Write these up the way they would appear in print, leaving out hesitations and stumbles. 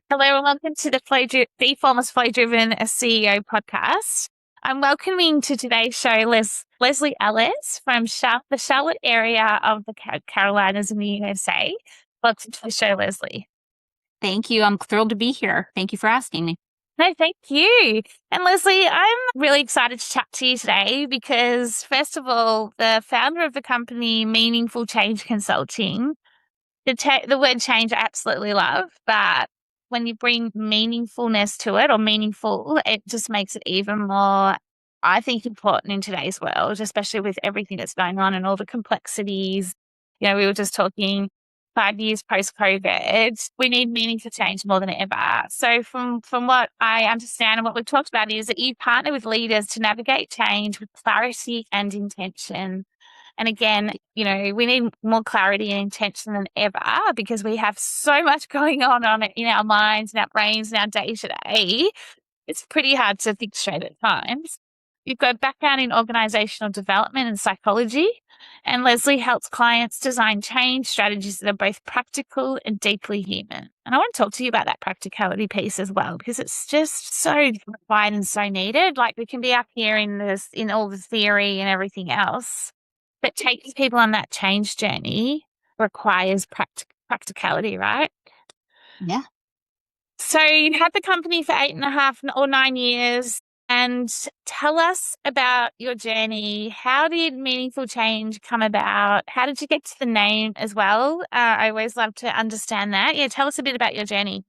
Hello and welcome to the Formless Flow Driven CEO podcast. I'm welcoming to today's show Leslie Ellis from the Charlotte area of the Carolinas in the USA. Welcome to the show, Leslie. Thank you. I'm thrilled to be here. Thank you for asking me. No, thank you. And Leslie, I'm really excited to chat to you today because, first of all, the founder of the company, Meaningful Change Consulting, the word change I absolutely love, but when you bring meaningfulness to it or meaningful, it just makes it even more, I think, important in today's world, especially with everything that's going on and all the complexities. We were just talking 5 years post-COVID, we need meaningful change more than ever. So from what I understand and what we've talked about is that you partner with leaders to navigate change with clarity and intention. And again, we need more clarity and intention than ever because we have so much going on in our minds and our brains and our day to day. It's pretty hard to think straight at times. You've got a background in organisational development and psychology, and Leslie helps clients design change strategies that are both practical and deeply human. And I want to talk to you about that practicality piece as well, because it's just so required and so needed. Like, we can be up here in all the theory and everything else, but taking people on that change journey requires practicality, right? Yeah. So you had the company for 8.5 or 9 years, and tell us about your journey. How did Meaningful Change come about? How did you get to the name as well? I always love to understand that. Yeah, tell us a bit about your journey.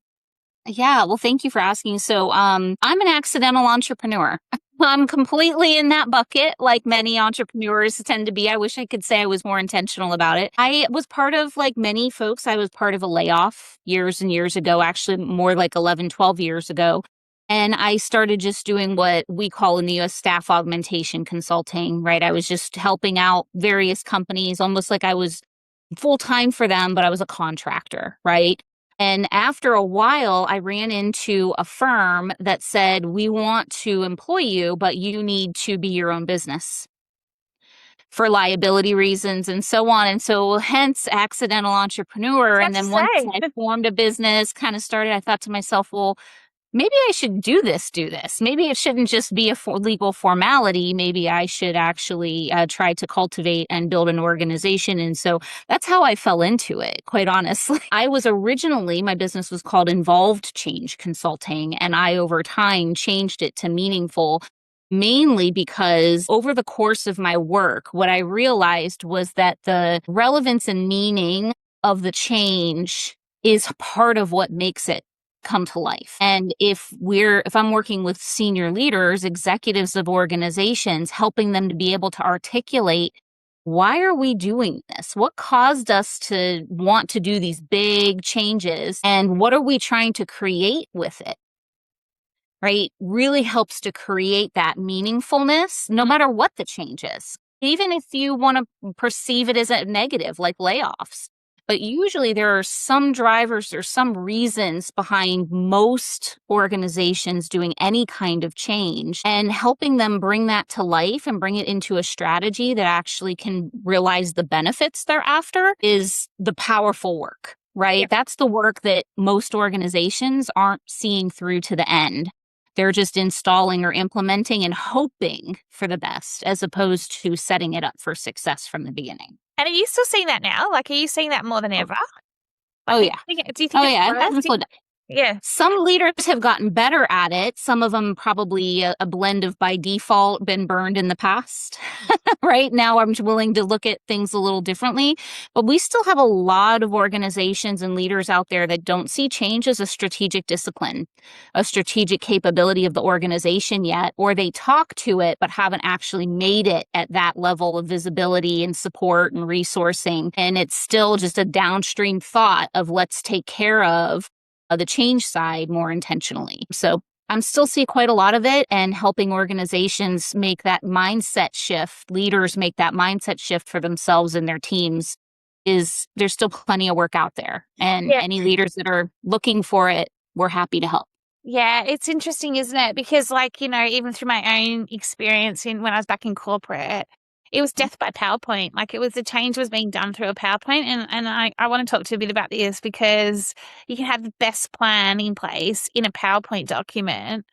Yeah. Well, thank you for asking. So, I'm an accidental entrepreneur. I'm completely in that bucket, like many entrepreneurs tend to be. I wish I could say I was more intentional about it. I was part of, like many folks, I was part of a layoff years and years ago, actually more like 11, 12 years ago. And I started just doing what we call in the US staff augmentation consulting, right? I was just helping out various companies, almost like I was full time for them, but I was a contractor, right? And after a while, I ran into a firm that said, we want to employ you, but you need to be your own business for liability reasons and so on. And so hence accidental entrepreneur. And then once I formed a business, kind of started, I thought to myself, well, maybe I should do this. Maybe it shouldn't just be a legal formality. Maybe I should actually try to cultivate and build an organization. And so that's how I fell into it, quite honestly. My business was called Involved Change Consulting, and I over time changed it to Meaningful, mainly because over the course of my work, what I realized was that the relevance and meaning of the change is part of what makes it come to life. And if I'm working with senior leaders, executives of organizations, helping them to be able to articulate, why are we doing this? What caused us to want to do these big changes? And what are we trying to create with it? Right? Really helps to create that meaningfulness, no matter what the change is. Even if you want to perceive it as a negative, like layoffs. But usually there are some drivers or some reasons behind most organizations doing any kind of change, and helping them bring that to life and bring it into a strategy that actually can realize the benefits they're after is the powerful work, right? Yeah. That's the work that most organizations aren't seeing through to the end. They're just installing or implementing and hoping for the best, as opposed to setting it up for success from the beginning. And are you still seeing that now? Like, are you seeing that more than ever? Oh, yeah. Do you think it's worse? Yeah. Some leaders have gotten better at it. Some of them probably a blend of by default been burned in the past. Right now, I'm willing to look at things a little differently. But we still have a lot of organizations and leaders out there that don't see change as a strategic discipline, a strategic capability of the organization yet, or they talk to it but haven't actually made it at that level of visibility and support and resourcing. And it's still just a downstream thought of let's take care of the change side more intentionally. So I'm still seeing quite a lot of it, and helping organizations make that mindset shift, leaders make that mindset shift for themselves and their teams. There's still plenty of work out there, and any leaders that are looking for it, we're happy to help. Yeah, it's interesting, isn't it? Because even through my own experience when I was back in corporate, it was death by PowerPoint. Like the change was being done through a PowerPoint. And I want to talk to you a bit about this because you can have the best plan in place in a PowerPoint document.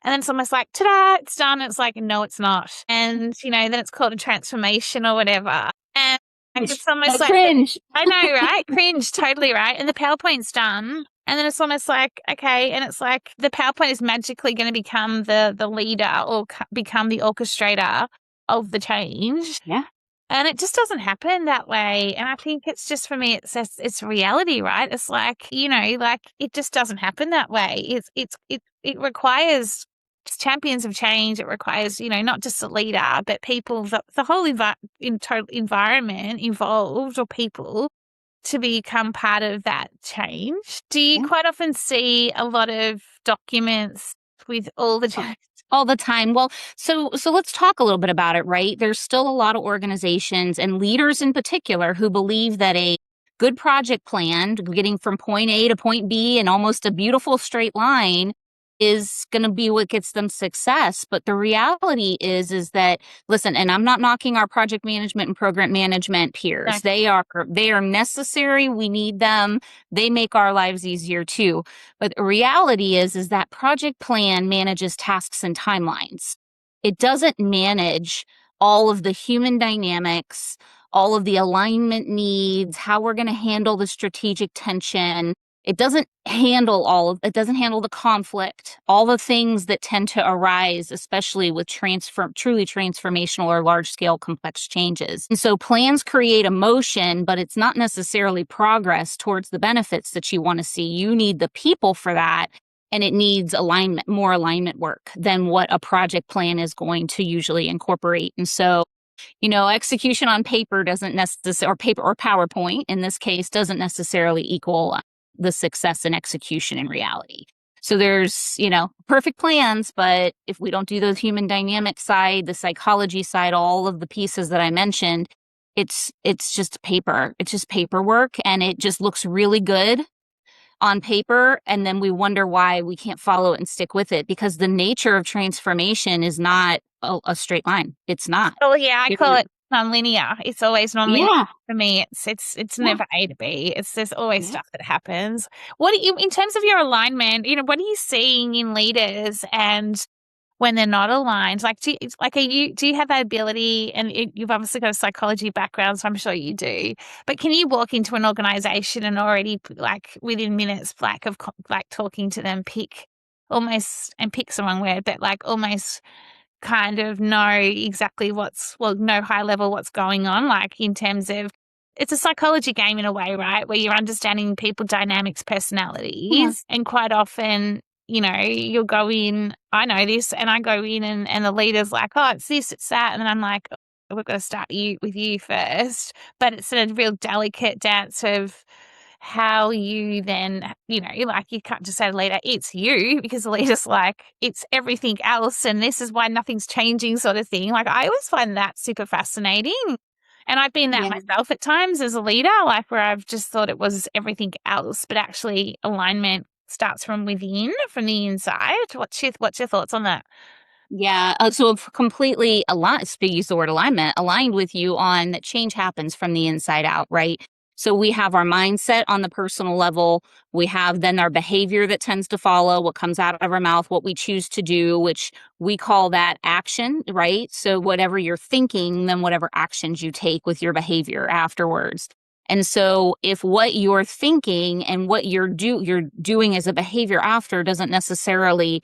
And then it's almost like, ta-da, it's done. It's like, no, it's not. And, then it's called a transformation or whatever. And it's almost like, cringe. I know, right? Cringe, totally right. And the PowerPoint's done. And then it's almost like, okay, and it's like the PowerPoint is magically going to become the leader or become the orchestrator of the change. Yeah. And it just doesn't happen that way. And I think it's just, for me, it's reality, right? It's like, like it just doesn't happen that way. It requires champions of change. It requires, not just a leader, but people, the whole total environment involved, or people, to become part of that change. Do you quite often see a lot of documents with all the change? All the time. Well, so let's talk a little bit about it, right? There's still a lot of organizations and leaders in particular who believe that a good project plan, getting from point A to point B in almost a beautiful straight line, is going to be what gets them success. But the reality is that, listen, and I'm not knocking our project management and program management peers. Okay. They are necessary. We need them. They make our lives easier too. But the reality is that project plan manages tasks and timelines. It doesn't manage all of the human dynamics, all of the alignment needs, how we're going to handle the strategic tension. It doesn't handle the conflict, all the things that tend to arise, especially with truly transformational or large scale complex changes. And so plans create emotion, but it's not necessarily progress towards the benefits that you want to see. You need the people for that. And it needs more alignment work than what a project plan is going to usually incorporate. And so, execution on paper doesn't necessarily, or paper or PowerPoint in this case, doesn't necessarily equal the success and execution in reality. So there's, perfect plans, but if we don't do the human dynamic side, the psychology side, all of the pieces that I mentioned, it's just paper. It's just paperwork, and it just looks really good on paper. And then we wonder why we can't follow it and stick with it, because the nature of transformation is not a straight line. It's not. Oh yeah, I call it non-linear. It's always non-linear. Yeah. For me. It's never A to B. There's always stuff that happens. What do you, in terms of your alignment, what are you seeing in leaders and when they're not aligned? Like, do you have that ability? And you've obviously got a psychology background, so I'm sure you do. But can you walk into an organization and already, like, within minutes, of talking to them, pick's the wrong word, but like almost kind of know exactly know high level what's going on, like in terms of, it's a psychology game in a way, right? Where you're understanding people dynamics, personalities, and quite often, you'll go in, I know this, and I go in and the leader's like, oh, it's this, it's that. And then I'm like, oh, we've got to start with you first. But it's a real delicate dance of how you then, you can't just say to the leader, it's you, because the leader's like, it's everything else, and this is why nothing's changing, sort of thing. Like, I always find that super fascinating. And I've been that myself at times as a leader, like where I've just thought it was everything else, but actually alignment starts from within, from the inside. What's your thoughts on that? Yeah. So completely aligned, use the word alignment, aligned with you on that change happens from the inside out, right? So we have our mindset on the personal level. We have then our behavior that tends to follow what comes out of our mouth, what we choose to do, which we call that action, right? So whatever you're thinking, then whatever actions you take with your behavior afterwards. And so if what you're thinking and what you're doing as a behavior after doesn't necessarily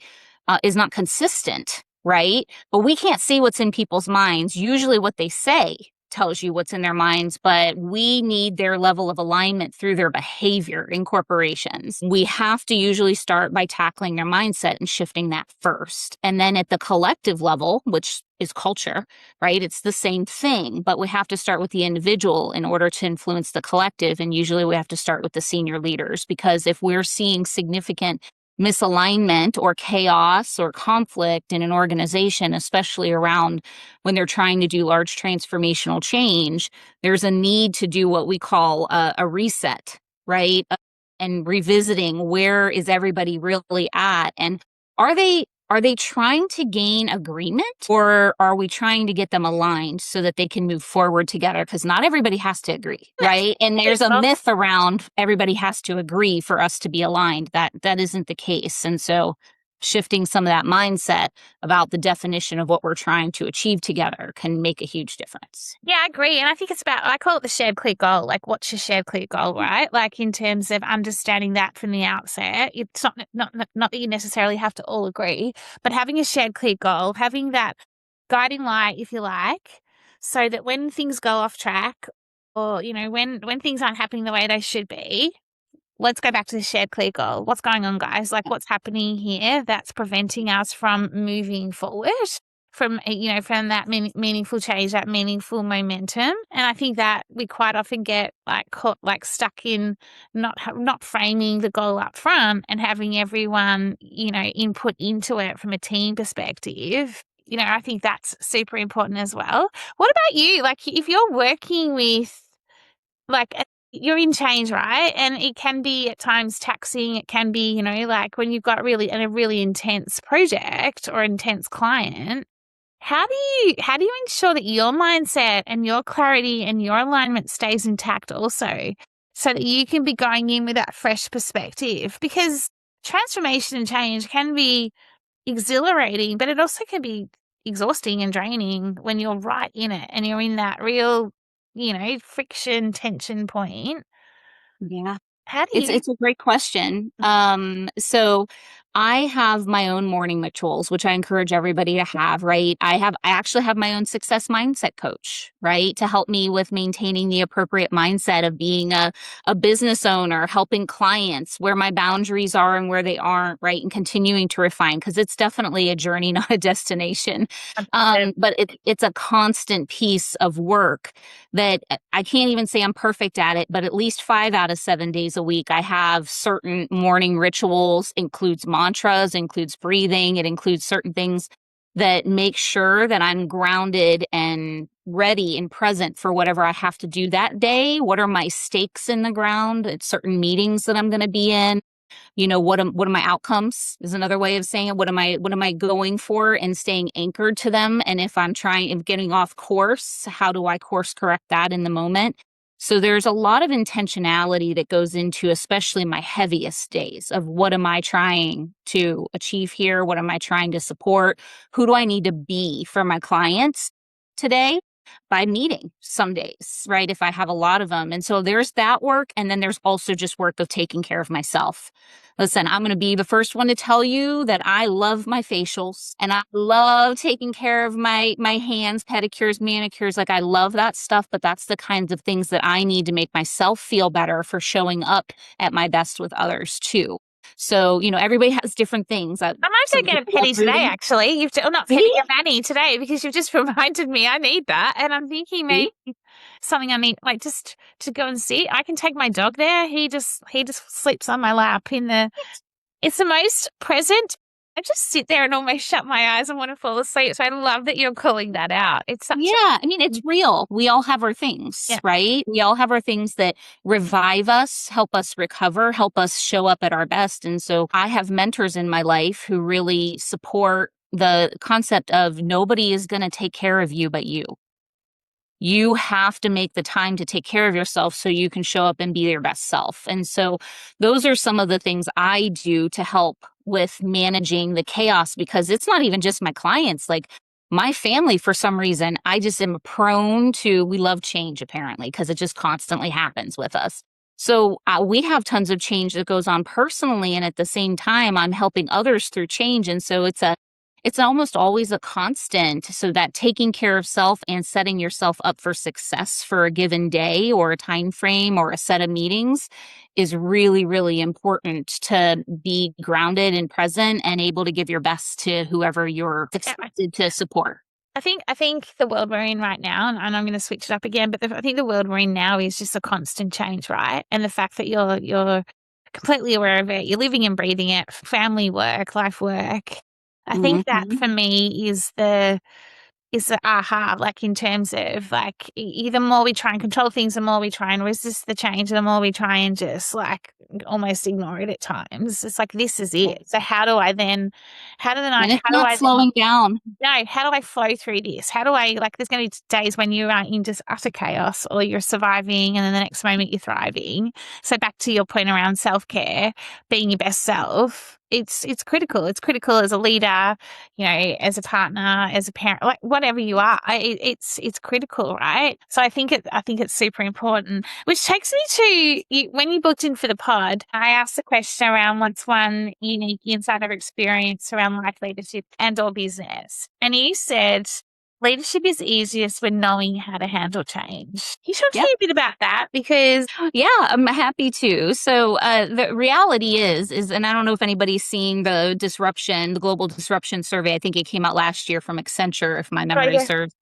is not consistent, right? But we can't see what's in people's minds. Usually what they say tells you what's in their minds, but we need their level of alignment through their behavior in corporations. We have to usually start by tackling their mindset and shifting that first. And then at the collective level, which is culture, right? It's the same thing, but we have to start with the individual in order to influence the collective. And usually we have to start with the senior leaders, because if we're seeing significant misalignment or chaos or conflict in an organization, especially around when they're trying to do large transformational change, there's a need to do what we call a reset, right? And revisiting, where is everybody really at? And are they are they trying to gain agreement, or are we trying to get them aligned so that they can move forward together? Because not everybody has to agree, right? And there's a myth around everybody has to agree for us to be aligned. That isn't the case. And so shifting some of that mindset about the definition of what we're trying to achieve together can make a huge difference. Yeah, I agree. And I think it's about, I call it the shared clear goal. Like, what's your shared clear goal, right? Like, in terms of understanding that from the outset. It's not that you necessarily have to all agree, but having a shared clear goal, having that guiding light, if you like, so that when things go off track, or, when things aren't happening the way they should be, let's go back to the shared clear goal. What's going on, guys? Like, what's happening here that's preventing us from moving forward, from that meaningful change, that meaningful momentum? And I think that we quite often get caught, stuck in not framing the goal up front and having everyone, input into it from a team perspective. I think that's super important as well. What about you? Like, if you're working with, like, you're in change, right? And it can be at times taxing. It can be, when you've got a really intense project or intense client, how do you ensure that your mindset and your clarity and your alignment stays intact also, so that you can be going in with that fresh perspective? Because transformation and change can be exhilarating, but it also can be exhausting and draining when you're right in it and you're in that real, friction, tension point. Yeah. How do It's you? a great question. So I have my own morning rituals, which I encourage everybody to have, right? I actually have my own success mindset coach, right? To help me with maintaining the appropriate mindset of being a business owner, helping clients where my boundaries are and where they aren't, right? And continuing to refine, because it's definitely a journey, not a destination. But it's a constant piece of work that I can't even say I'm perfect at it, but at least 5 out of 7 days a week, I have certain morning rituals, includes mantras, includes breathing. It includes certain things that make sure that I'm grounded and ready and present for whatever I have to do that day. What are my stakes in the ground at certain meetings that I'm going to be in? What are my outcomes is another way of saying it. What am I going for, and staying anchored to them? And if getting off course, how do I course correct that in the moment? So there's a lot of intentionality that goes into, especially my heaviest days, of what am I trying to achieve here? What am I trying to support? Who do I need to be for my clients today? By meeting some days, right? If I have a lot of them. And so there's that work. And then there's also just work of taking care of myself. Listen, I'm going to be the first one to tell you that I love my facials and I love taking care of my hands, pedicures, manicures. Like, I love that stuff, but that's the kinds of things that I need to make myself feel better for showing up at my best with others too. So, everybody has different things. I might go get a pedi today, actually. Not pedi, See? a mani today, because you've just reminded me I need that. And I'm thinking maybe something I need, like, just to go and see. I can take my dog there. He just sleeps on my lap it's the most present. I just sit there and almost shut my eyes and want to fall asleep. So I love that you're calling that out. It's such it's real. We all have our things, right? We all have our things that revive us, help us recover, help us show up at our best. And so I have mentors in my life who really support the concept of nobody is going to take care of you but you. You have to make the time to take care of yourself so you can show up and be your best self. And so those are some of the things I do to help with managing the chaos, because it's not even just my clients. Like, my family, for some reason, I just am prone to, we love change apparently, because it just constantly happens with us. So we have tons of change that goes on personally. And at the same time, I'm helping others through change. And so it's almost always a constant. So that taking care of self and setting yourself up for success for a given day or a time frame or a set of meetings is really, really important to be grounded and present and able to give your best to whoever you're expected to support. I think the world we're in right now, and I'm going to switch it up again, but I think the world we're in now is just a constant change, right? And the fact that you're completely aware of it, you're living and breathing it, family work, life work. I think that for me is the aha, like, in terms of, like, the more we try and control things, the more we try and resist the change, the more we try and just, like, almost ignore it at times. It's like, this is it. So how do I then, And it's how do not I then, slowing down. no, how do I flow through this? How do I, like, there's going to be days when you are in just utter chaos or you're surviving and then the next moment you're thriving. So back to your point around self-care, being your best self, it's critical. It's critical as a leader, you know, as a partner, as a parent, like whatever you are, it's critical, right? So I think it's super important, which takes me to when you booked in for the pod, I asked the question around what's one unique insight or experience around life leadership and or business. And you said leadership is easiest when knowing how to handle change. Can you talk to me a bit about that? Because yeah, I'm happy to. So the reality is, and I don't know if anybody's seeing the global disruption survey. I think it came out last year from Accenture, if my memory serves.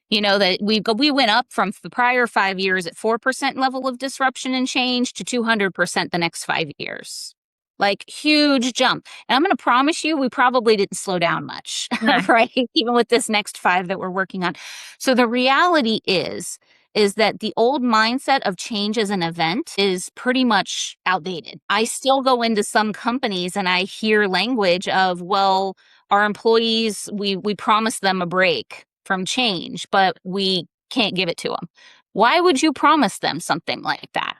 You know, that we went up from the prior 5 years at 4% level of disruption and change to 200% the next 5 years. Like, huge jump. And I'm going to promise you, we probably didn't slow down much, no. right? Even with this next 5 that we're working on. So the reality is that the old mindset of change as an event is pretty much outdated. I still go into some companies and I hear language of, well, our employees, we promise them a break from change, but we can't give it to them. Why would you promise them something like that?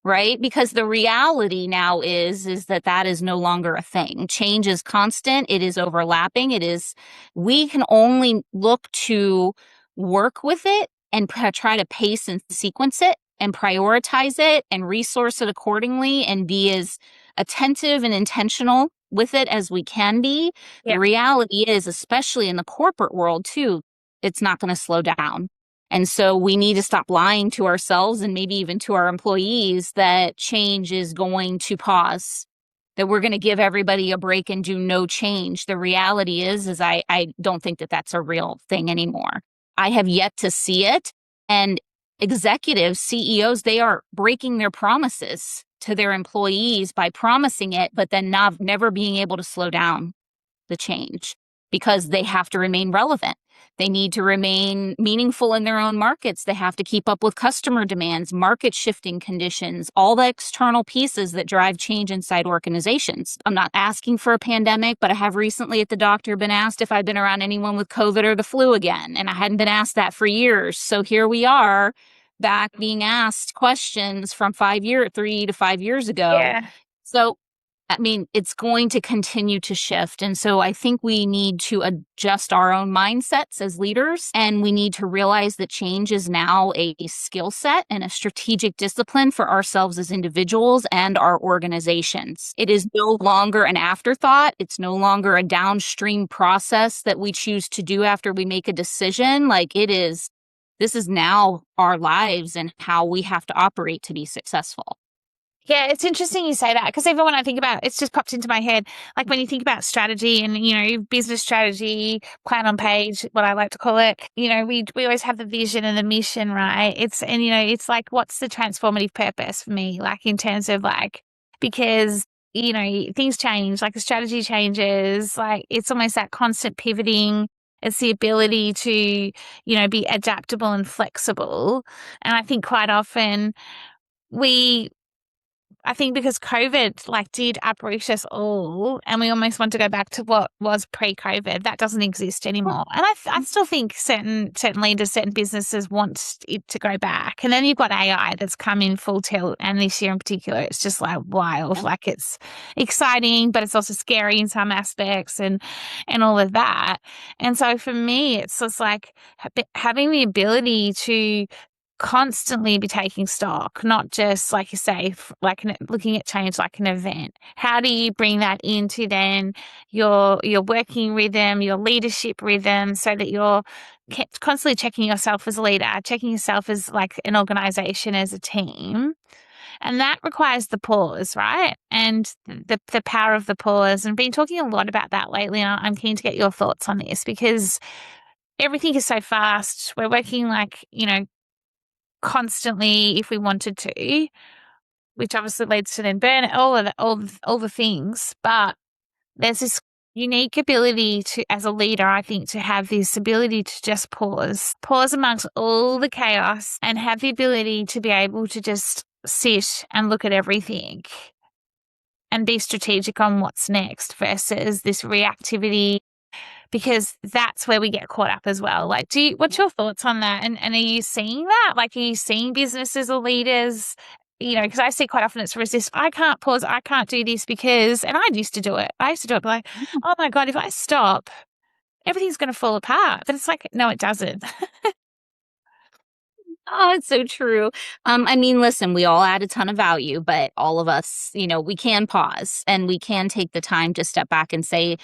Right? Because the reality now is that is no longer a thing. Change is constant. It is overlapping. We can only look to work with it and try to pace and sequence it and prioritize it and resource it accordingly and be as attentive and intentional with it as we can be. Yeah. The reality is, especially in the corporate world too, it's not going to slow down. And so we need to stop lying to ourselves and maybe even to our employees that change is going to pause, that we're going to give everybody a break and do no change. The reality is I don't think that that's a real thing anymore. I have yet to see it. And executives, CEOs, they are breaking their promises to their employees by promising it, but then never being able to slow down the change because they have to remain relevant. They need to remain meaningful in their own markets. They have to keep up with customer demands, market shifting conditions, all the external pieces that drive change inside organizations. I'm not asking for a pandemic, but I have recently at the doctor been asked if I've been around anyone with COVID or the flu again. And I hadn't been asked that for years. So here we are back being asked questions from 3 to 5 years ago. Yeah. So I mean, it's going to continue to shift. And so I think we need to adjust our own mindsets as leaders. And we need to realize that change is now a skill set and a strategic discipline for ourselves as individuals and our organizations. It is no longer an afterthought. It's no longer a downstream process that we choose to do after we make a decision. This is now our lives and how we have to operate to be successful. Yeah, it's interesting you say that because even when I think about it, it's just popped into my head. Like when you think about strategy and, you know, business strategy, plan on page, what I like to call it, you know, we always have the vision and the mission, right? It's like, what's the transformative purpose for me? Like in terms of like, because, you know, things change, like the strategy changes, like it's almost that constant pivoting. It's the ability to, you know, be adaptable and flexible. And I think quite often I think because COVID did uproot us all and we almost want to go back to what was pre-COVID. That doesn't exist anymore. And I still think certain leaders, certain businesses want it to go back. And then you've got AI that's come in full tilt. And this year in particular, it's just like wild. Like it's exciting, but it's also scary in some aspects and all of that. And so for me, it's just like having the ability to constantly be taking stock, not just, like you say, looking at change like an event. How do you bring that into then your working rhythm, your leadership rhythm, so that you're constantly checking yourself as a leader, checking yourself as like an organization, as a team. And that requires the pause, right? And the power of the pause. And been talking a lot about that lately. And I'm keen to get your thoughts on this because everything is so fast. We're working constantly if we wanted to, which obviously leads to then burn all the things. But there's this unique ability to, as a leader, I think, to have this ability to just pause amongst all the chaos and have the ability to be able to just sit and look at everything and be strategic on what's next versus this reactivity, because that's where we get caught up as well. Like, what's your thoughts on that? And are you seeing that? Like, are you seeing businesses or leaders, because I see quite often it's resist. I can't pause. I can't do this because, and I used to do it. I used to do it like, oh my God, if I stop, everything's going to fall apart. But it's like, no, it doesn't. Oh, it's so true. I mean, listen, we all add a ton of value, but all of us, we can pause and we can take the time to step back and say,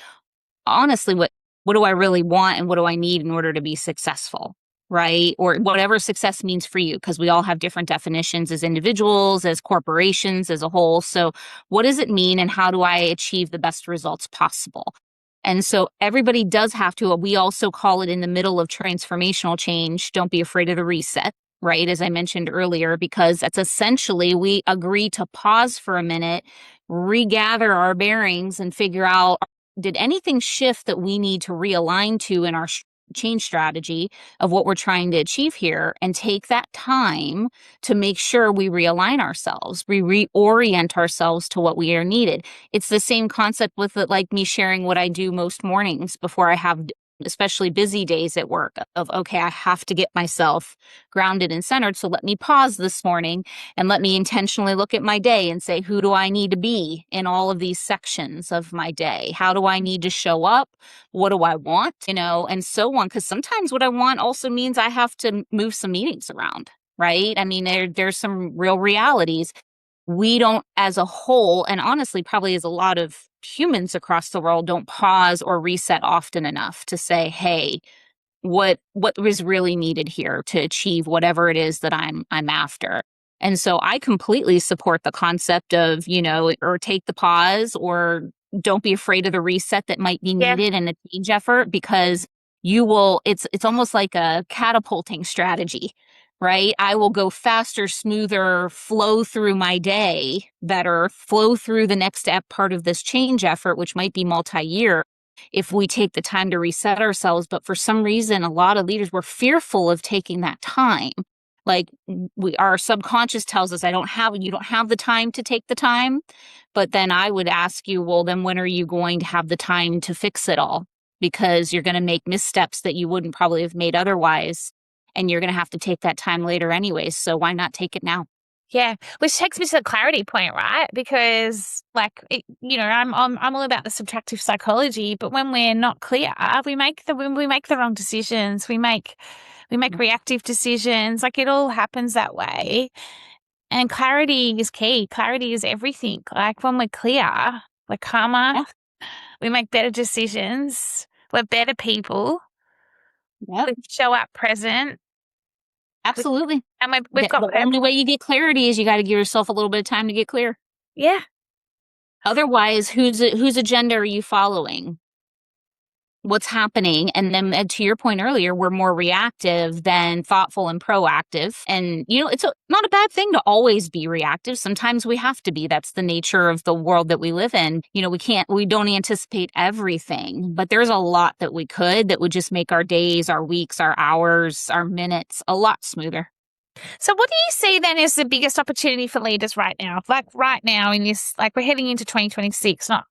honestly, what do I really want and what do I need in order to be successful? Right? Or whatever success means for you, because we all have different definitions as individuals, as corporations, as a whole. So, what does it mean and how do I achieve the best results possible? And so everybody does have to, we also call it in the middle of transformational change, don't be afraid of the reset, right? As I mentioned earlier, because that's essentially we agree to pause for a minute, regather our bearings, and figure out, did anything shift that we need to realign to in our change strategy of what we're trying to achieve here, and take that time to make sure we realign ourselves, we reorient ourselves to what we are needed. It's the same concept with it, like me sharing what I do most mornings before I have especially busy days at work of, okay, I have to get myself grounded and centered. So let me pause this morning and let me intentionally look at my day and say, who do I need to be in all of these sections of my day? How do I need to show up? What do I want? And so on. Because sometimes what I want also means I have to move some meetings around, right? I mean, there's some real realities. We don't, as a whole, and honestly, probably as a lot of humans across the world, don't pause or reset often enough to say, hey, what was really needed here to achieve whatever it is that I'm after. And so I completely support the concept of, or take the pause, or don't be afraid of the reset that might be Yeah. needed in a change effort, because it's almost like a catapulting strategy, right? I will go faster, smoother, flow through my day better, flow through the next step part of this change effort, which might be multi-year, if we take the time to reset ourselves. But for some reason, a lot of leaders were fearful of taking that time. Like, our subconscious tells us, you don't have the time to take the time. But then I would ask you, well, then when are you going to have the time to fix it all? Because you're going to make missteps that you wouldn't probably have made otherwise. And you're going to have to take that time later anyways. So why not take it now? Yeah, which takes me to the clarity point, right? Because, like, I'm all about the subtractive psychology, but when we're not clear, when we make the wrong decisions, we make reactive decisions. Like, it all happens that way. And clarity is key. Clarity is everything. Like, when we're clear, we're calmer, Yeah. we make better decisions, we're better people, Yep. we show up present, Absolutely. and we've got The only way you get clarity is you got to give yourself a little bit of time to get clear. yeah. Otherwise, whose agenda are you following? What's happening? And then, to your point earlier, we're more reactive than thoughtful and proactive. And, it's not a bad thing to always be reactive. Sometimes we have to be. That's the nature of the world that we live in. We don't anticipate everything, but there's a lot that that would just make our days, our weeks, our hours, our minutes a lot smoother. So what do you see then as the biggest opportunity for leaders right now? Like right now in this, like we're heading into 2026, not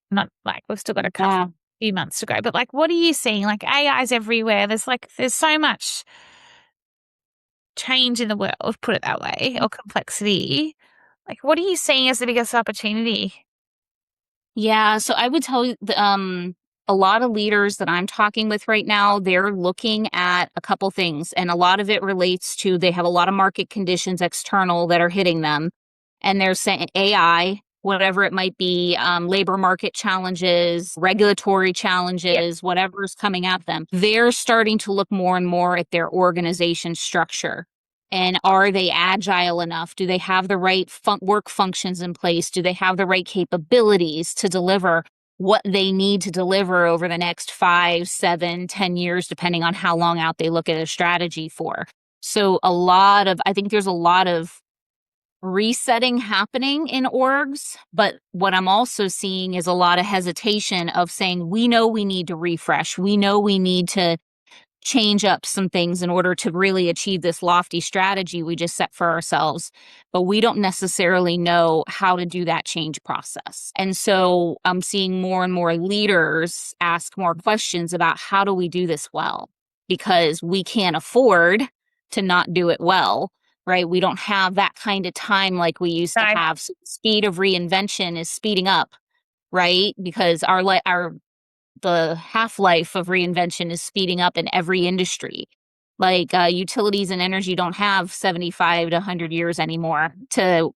like we've still got a few months to go, but like, what are you seeing? Like AI's everywhere. There's so much change in the world, put it that way, or complexity. Like, what are you seeing as the biggest opportunity? Yeah, so I would tell you, a lot of leaders that I'm talking with right now, they're looking at a couple things, and a lot of it relates to, they have a lot of market conditions external that are hitting them, and they're saying AI, whatever it might be, labor market challenges, regulatory challenges, whatever's coming at them. They're starting to look more and more at their organization structure. And are they agile enough? Do they have the right work functions in place? Do they have the right capabilities to deliver what they need to deliver over the next 5, 7, 10 years, depending on how long out they look at a strategy for? So I think there's a lot of resetting happening in orgs, but what I'm also seeing is a lot of hesitation of saying, we know we need to refresh. We know we need to change up some things in order to really achieve this lofty strategy we just set for ourselves, but we don't necessarily know how to do that change process. And so I'm seeing more and more leaders ask more questions about how do we do this well? Because we can't afford to not do it well, right? We don't have that kind of time like we used to No. have. So the speed of reinvention is speeding up, right? Because our the half-life of reinvention is speeding up in every industry. Like utilities and energy don't have 75 to 100 years anymore to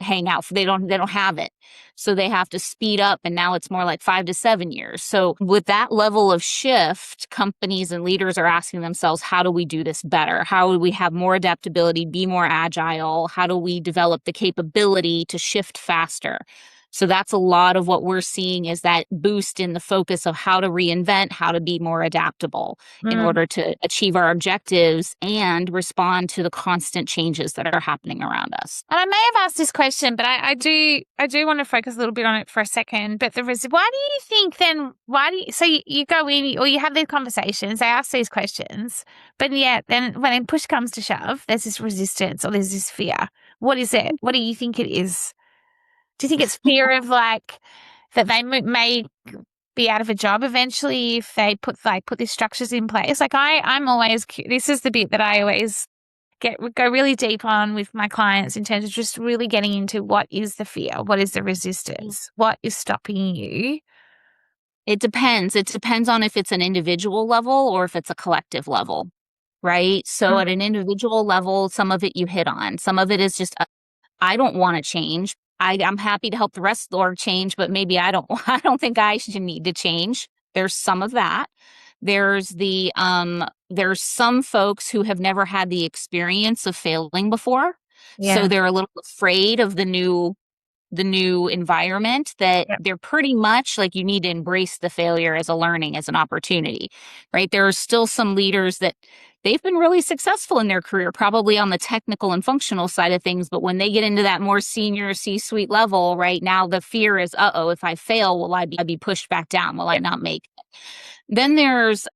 hang out. They don't have it. So they have to speed up, and now it's more like 5 to 7 years. So with that level of shift, companies and leaders are asking themselves, how do we do this better? How do we have more adaptability, be more agile? How do we develop the capability to shift faster? So that's a lot of what we're seeing is that boost in the focus of how to reinvent, how to be more adaptable in Mm. order to achieve our objectives and respond to the constant changes that are happening around us. And I may have asked this question, but I do want to focus a little bit on it for a second. But why do you think then? So you go in or you have these conversations, they ask these questions, but yet then when push comes to shove, there's this resistance or there's this fear. What is it? What do you think it is? Do you think it's fear of like that they may be out of a job eventually if they put these structures in place? Like I'm always this is the bit that I always go really deep on with my clients in terms of just really getting into what is the fear, what is the resistance, what is stopping you. It depends. It depends on if it's an individual level or if it's a collective level, right? So Mm. at an individual level, some of it you hit on. Some of it is just, I don't want to change. I'm happy to help the rest of the org change, but maybe I don't, I don't think I should need to change. There's some of that. There's some folks who have never had the experience of failing before. So Yeah. they're a little afraid of the new environment, that Yep. they're pretty much like, you need to embrace the failure as a learning, as an opportunity, right? There are still some leaders that they've been really successful in their career, probably on the technical and functional side of things. But when they get into that more senior C-suite level, right now, the fear is, if I fail, will I be pushed back down? Will I Yep. not make it? Then there's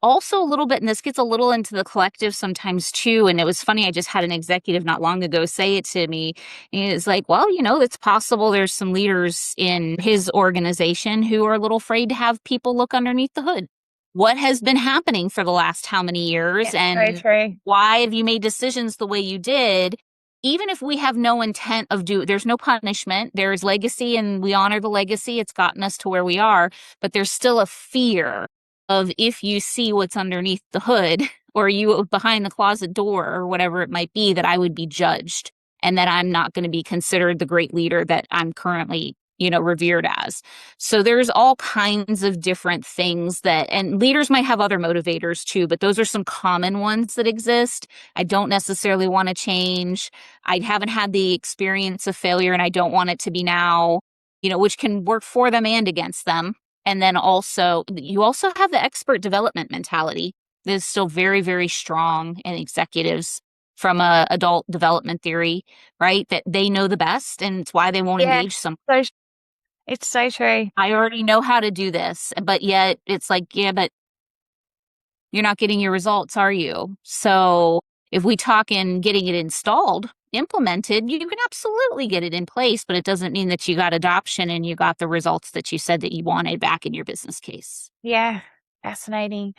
also a little bit, and this gets a little into the collective sometimes too. And it was funny, I just had an executive not long ago say it to me. And it's like, well, it's possible there's some leaders in his organization who are a little afraid to have people look underneath the hood. What has been happening for the last how many years? It's so And true. why have you made decisions the way you did? Even if we have no intent of there's no punishment, there's legacy, and we honor the legacy. It's gotten us to where we are, but there's still a fear of, if you see what's underneath the hood or you behind the closet door or whatever it might be, that I would be judged and that I'm not going to be considered the great leader that I'm currently, revered as. So there's all kinds of different things and leaders might have other motivators too, but those are some common ones that exist. I don't necessarily want to change. I haven't had the experience of failure and I don't want it to be now, which can work for them and against them. And then you also have the expert development mentality that is still very, very strong in executives from a adult development theory, right? That they know the best, and it's why they won't Yeah. engage some. So it's so true. I already know how to do this, but yet it's like, yeah, but you're not getting your results, are you? So if we talk in getting it installed, implemented, you can absolutely get it in place, but it doesn't mean that you got adoption and you got the results that you said that you wanted back in your business case. Yeah. Fascinating.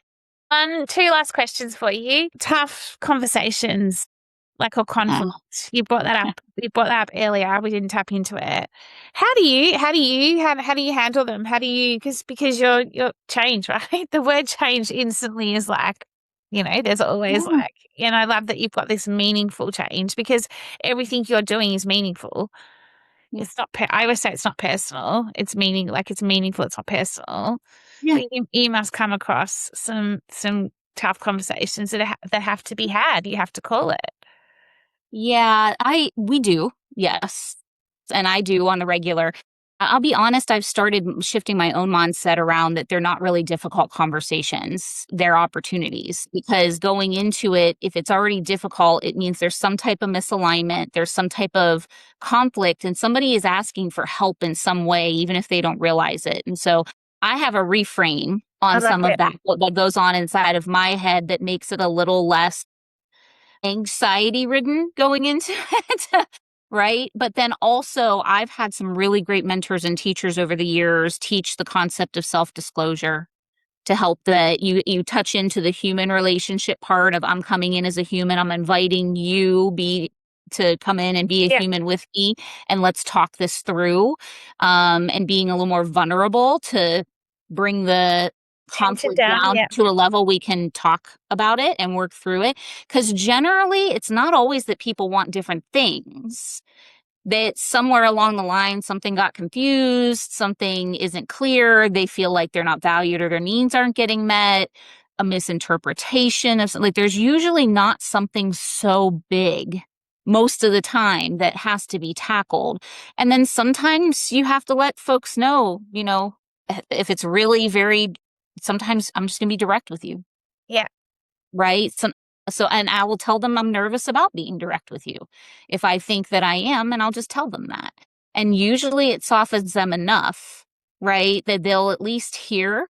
Two last questions for you. Tough conversations, or conflict. You brought that up. You brought that up earlier. We didn't tap into it. How do you handle them? How do you, because you're change, right? The word change instantly is like, there's always I love that you've got this meaningful change, because everything you're doing is meaningful. Yeah. It's not, I always say it's not personal. It's meaningful. It's not personal. Yeah. But you must come across some tough conversations that have to be had. You have to call it. Yeah, we do. Yes. And I do on the regular. I'll be honest, I've started shifting my own mindset around that they're not really difficult conversations. They're opportunities, because going into it, if it's already difficult, it means there's some type of misalignment, there's some type of conflict, and somebody is asking for help in some way, even if they don't realize it. And so I have a reframe I on like some of it. that that goes on inside of my head that makes it a little less anxiety ridden going into it. Right. But then also, I've had some really great mentors and teachers over the years teach the concept of self disclosure to help the you touch into the human relationship part of I'm coming in as a human. I'm inviting you be to come in and be a Yeah. human with me, and let's talk this through. And being a little more vulnerable to bring the Tension conflict down. down Yeah. to a level we can talk about it and work through it. Because generally, it's not always that people want different things, that somewhere along the line something got confused, something isn't clear, they feel like they're not valued or their needs aren't getting met, a misinterpretation of something. Like there's usually not something so big most of the time that has to be tackled. And then sometimes you have to let folks know, if it's really very, sometimes I'm just going to be direct with you. Yeah. Right? And I will tell them I'm nervous about being direct with you if I think that I am, and I'll just tell them that. And usually it softens them enough, right, that they'll at least hear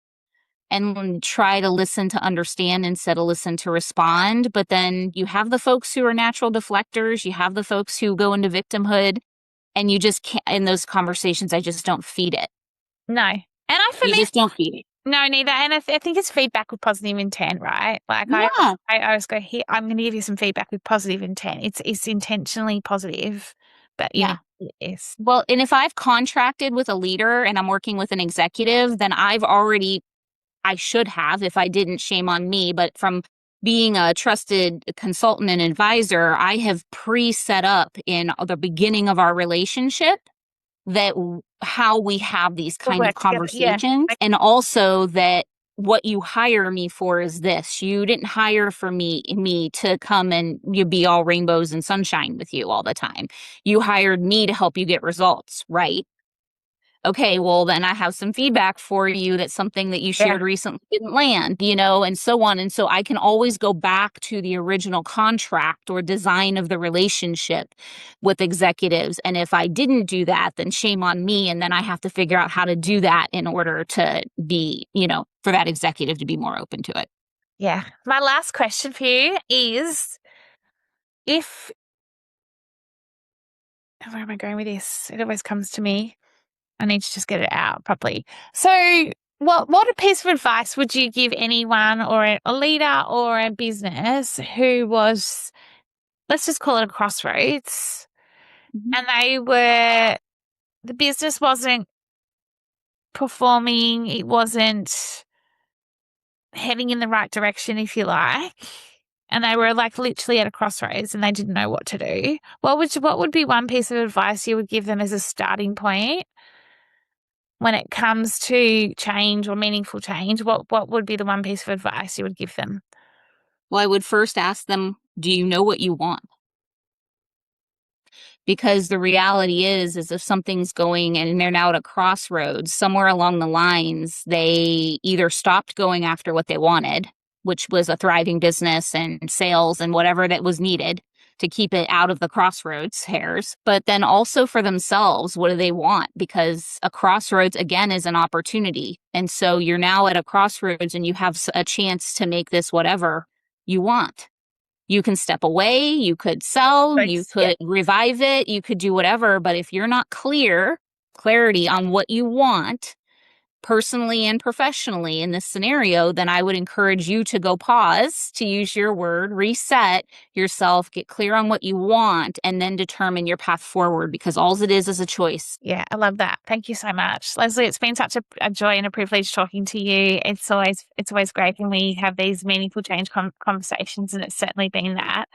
and try to listen to understand instead of listen to respond. But then you have the folks who are natural deflectors, you have the folks who go into victimhood, and you just can't, in those conversations, I just don't feed it. No. And for You me, just don't feed it. no, neither. And I think it's feedback with positive intent, right? Like Yeah. I always go here. I'm going to give you some feedback with positive intent. It's intentionally positive, but Yeah. yes, Well, and if I've contracted with a leader and I'm working with an executive, then I should have, if I didn't, shame on me. But from being a trusted consultant and advisor, I have pre-set up in the beginning of our relationship that how we have these we'll kind of work together. Yeah, conversations. And also that what you hire me for is this. You didn't hire for me to come and you be all rainbows and sunshine with you all the time. You hired me to help you get results, right? Okay, well, then I have some feedback for you that something that you yeah, shared recently didn't land, and so on. And so I can always go back to the original contract or design of the relationship with executives. And if I didn't do that, then shame on me. And then I have to figure out how to do that in order to be, for that executive to be more open to it. yeah. My last question for you is, if where am I going with this? It always comes to me. I need to just get it out properly. So, what a piece of advice would you give anyone, or a leader or a business who was, let's just call it a crossroads, Mhm. and the business wasn't performing, it wasn't heading in the right direction, if you like, and they were like literally at a crossroads and they didn't know what to do. What would be one piece of advice you would give them as a starting point when it comes to change or meaningful change? What would be the one piece of advice you would give them? Well, I would first ask them, do you know what you want? Because the reality is if something's going and they're now at a crossroads, somewhere along the lines, they either stopped going after what they wanted, which was a thriving business and sales and whatever that was needed to keep it out of the crossroads hairs. But then also for themselves, what do they want? Because a crossroads, again, is an opportunity. And so you're now at a crossroads and you have a chance to make this whatever you want. You can step away, you could sell, you Yeah, could revive it, you could do whatever. But if you're not clarity on what you want personally and professionally in this scenario, then I would encourage you to go pause, to use your word, reset yourself, get clear on what you want, and then determine your path forward, because all it is a choice. yeah, I love that. Thank you so much, Leslie. It's been such a joy and a privilege talking to you. It's always great when we have these meaningful change conversations, and it's certainly been that.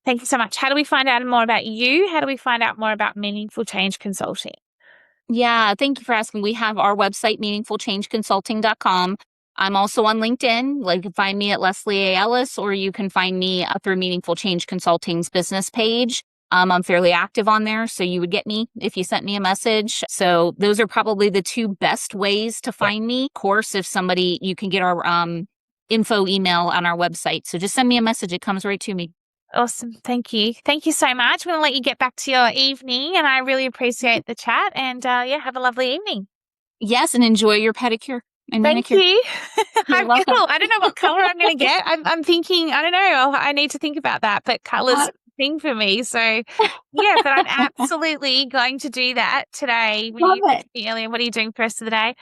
Thank you so much. How do we find out more about you? How do we find out more about Meaningful Change Consulting? Yeah, thank you for asking. We have our website, meaningfulchangeconsulting.com. I'm also on LinkedIn. Like, you can find me at Leslie A. Ellis, or you can find me through Meaningful Change Consulting's business page. I'm fairly active on there, so you would get me if you sent me a message. So those are probably the two best ways to Yeah. find me. Of course, you can get our info email on our website. So just send me a message. It comes right to me. Awesome. Thank you. Thank you so much. I'm going to let you get back to your evening, and I really appreciate the chat. And yeah, have a lovely evening. Yes, and enjoy your pedicure. and Thank manicure. you. You're I welcome. will. I don't know what color I'm going to get. I'm thinking, I don't know. I need to think about that, but color's Uh, a thing for me. So yeah, but I'm absolutely going to do that today. When Love you it. asked me earlier, what are you doing for the rest of the day?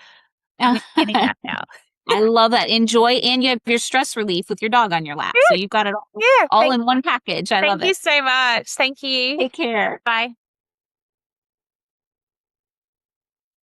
I'm getting I that now. love that. Enjoy, and you have your stress relief with your dog on your lap. So Yeah. you've got it Yeah. all in one package. I love Thank you it. so much. Thank you. Take care. Bye.